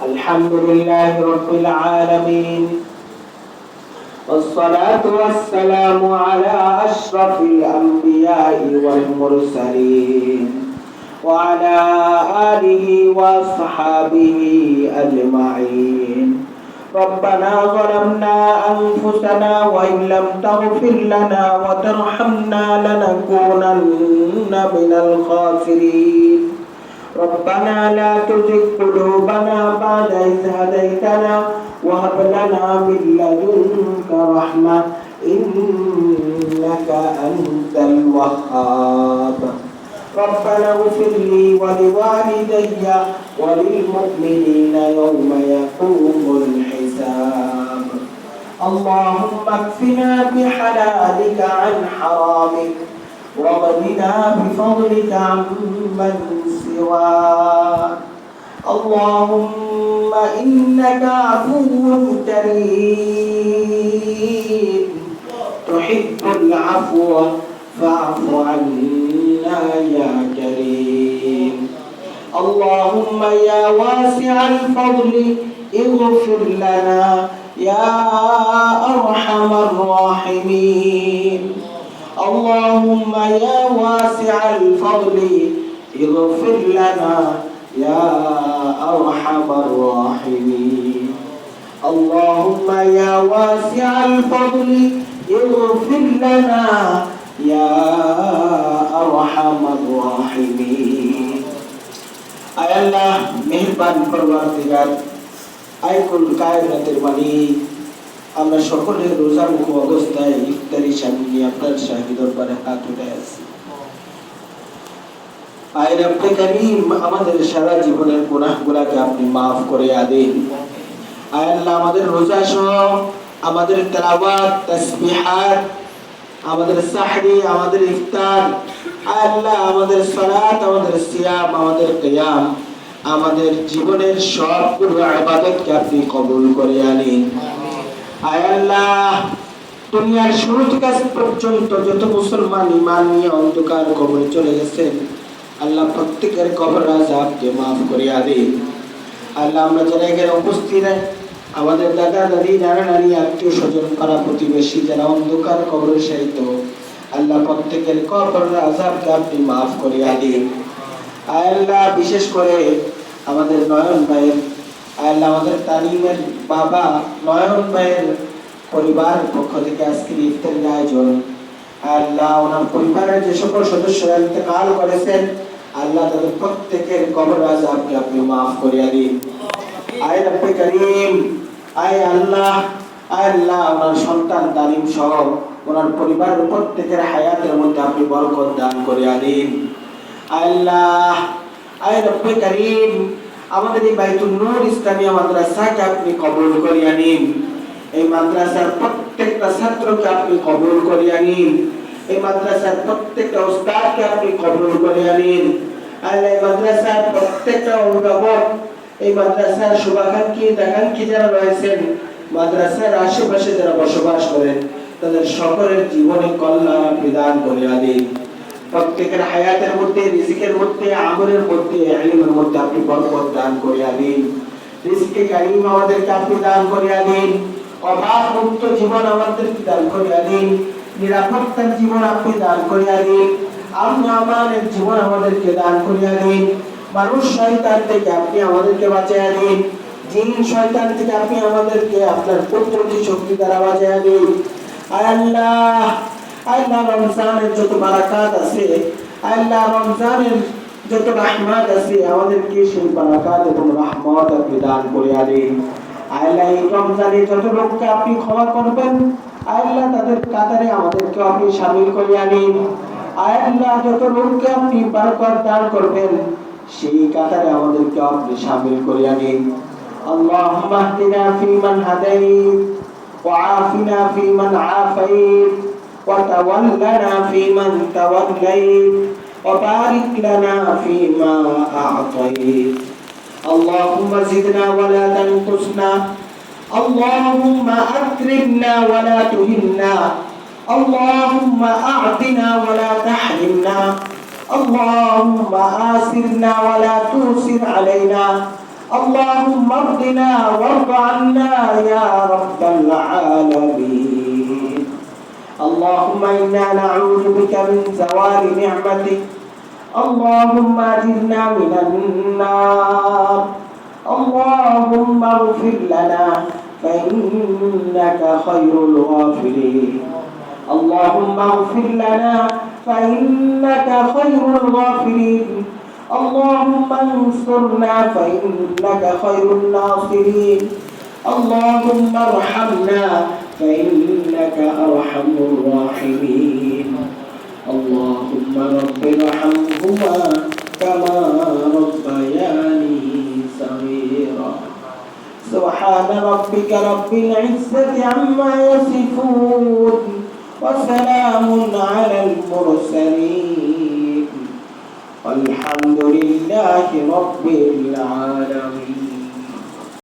الحمد لله رب العالمين، والصلاة والسلام على أشرف الأنبياء والمرسلين وعلى آله وصحابه أجمعين. ربنا ظلمنا أنفسنا وإن لم تغفر لنا وترحمنا لنكونن من الخاسرين. ربنا لا تزغ قلوبنا بعد إذ هديتنا وهب لنا من لدنك رحمة إنك أنت الوهاب. ربنا اغفر لي ولوالدي وللمؤمنين يوم يقوم الحساب. اللهم اكفنا بحلالك عن حرامك واغننا بفضلك عمن سواك. اللهم إنك عفو كريم تحب العفو فاعف عنا يا كريم. اللهم يا واسع الفضل اغفر لنا يا أرحم الراحمين. اللهم يا واسع الفضل اغفر لنا يا أرحم الراحمين. اللهم يا واسع الفضل اغفر لنا يا أرحم الراحمين. আয় আল্লাহ মেহেরবান পরওয়ারদিগার, আয় কুল কায়নাতের মালিক, আমরা সকলে রোজা মুখ অবস্থায় ইফতারি সামনে আপনার শাহী দরবারে হাত উঠে আছি। আয় রব্বে করিম, আমাদের সারা জীবনের গুনাহগুলোকে আপনি মাফ করে দিন। আয় আল্লাহ, আমাদের রোজা সহ আমাদের তেলাওয়াত, তাসবিহাত, আমাদের সাহরি, আমাদের ইফতার, আয় আল্লাহ আমাদের সালাত, আমাদের সিয়াম, আমাদের কিয়াম, আমাদের জীবনের সবগুলো ইবাদতকে আপনি কবুল করে আনিন। আয় আল্লাহ, দুনিয়ার শুরু থেকে আজ পর্যন্ত যত মুসলমান ঈমান নিয়ে অন্ধকার কবরে চলে গেছেন, আল্লাহ প্রত্যেকের কবর আযাবকে মাফ করে দিন। আল্লাহ, আমরা যারা এখানে উপস্থিত আমাদের দাদা দাদি, নানা নানি, আত্মীয় স্বজন, পাড়া প্রতিবেশী যারা অন্ধকার কবরে শায়িত, আল্লাহ প্রত্যেকের কবর আযাবকে আপনি মাফ করে দিন। আয় আল্লাহ, বিশেষ করে আমাদের নয়ন ভাইয়ের, আয় আল্লাহ আমাদের তালিমের বাবা নয়ন ভাইয়ের পরিবারের পক্ষ থেকে আজকের ইফতারের আয়োজন, আল্লাহ ওনার পরিবারের যে সকল সদস্যরা ইন্তেকাল করেছেন, আল্লাহ তাদের প্রত্যেকের কবর আযাবকে আপনি মাফ করে দিন। আয় রব্বে করিম, আয় আল্লাহ, আয় আল্লাহ ওনার সন্তান তালিম সহ ওনার পরিবারের প্রত্যেকের হায়াতের মধ্যে আপনি বরকত দান করে দিন। আল্লাহ, আয় রব্বে করিম, আমাদের এই বাইতুল নূর ইসলামিয়া মাদ্রাসাকে আপনি কবুল করে নিন। এই মাদ্রাসার প্রত্যেকটা ছাত্রকে আপনি কবুল করে নিন। এই মাদ্রাসার প্রত্যেকটা উস্তাদকে আপনি কবুল করে নিন। আল্লাহ, এই মাদ্রাসার প্রত্যেকটা অভিভাবক, এই মাদ্রাসার শুভাকাঙ্ক্ষী আকাঙ্ক্ষী যারা রয়েছেন, মাদ্রাসার আশেপাশে যারা বসবাস করেন, তাদের সকলের জীবনে কল্যাণ আপনি দান করে দিন। প্রত্যেকের হায়াতের মধ্যে, রিজিকের মধ্যে, আমলের মধ্যে, ইলমের মধ্যে আপনি বরকত দান করে দিন। রিজিকে কারীম আমাদেরকে আপনি দান করে দিন। অভাব মুক্ত জীবন আমাদেরকে দান করে দিন। নিরাপত্তার জীবন আপনি দান করে দিন। আমন আমানের জীবন আমাদেরকে দান করে দিন। মানুষ শয়তান থেকে আপনি আমাদেরকে বাঁচিয়ে দিন। জিন শয়তান থেকে আপনি আমাদেরকে আপনার কুদরতি শক্তি দ্বারা বাঁচিয়ে দিন। আল্লাহ, আল্লাহ রমজানের যত বারাকাত আছে, আল্লাহ রমজানের যত রহমত আছে, আমাদেরকে সেই বারাকাত এবং রহমত আপনি দান করে দিন। আল্লাহ, এই রমজানে যত লোককে আপনি ক্ষমা করবেন, আল্লাহ তাদের কাতারে আমাদেরকে আপনি শামিল করে নিন। আল্লাহ, যত লোককে আপনি বরকত দান করবেন, সেই কাতারে আমাদেরকে আপনি শামিল করে নিন। আল্লাহুম্মা ইহদিনা ফীমান হাদাইত ওয়া আফিনা ফীমান আফাইত وتولنا فيمن توليت وبارك لنا فيما أعطيت. اللهم زدنا ولا تنقصنا، اللهم أكرمنا ولا تهنا، اللهم أعطنا ولا تحرمنا، اللهم آثرنا ولا تؤثر علينا، اللهم ارضنا وارض عنا يا رب العالمين. اللهم إنا نعوذ بك من زوال نعمتك. اللهم أجرنا من النار. اللهم اغفر لنا فإنك خير الغافرين. اللهم اغفر لنا فإنك خير الغافرين. اللهم انصرنا فإنك خير الناصرين. اللهم ارحمنا فإنك أرحم الراحمين. اللهم رب ارحمهما كما ربياني صغيرا. سبحان ربك رب العزة عما يصفون وسلام على المرسلين والحمد لله رب العالمين.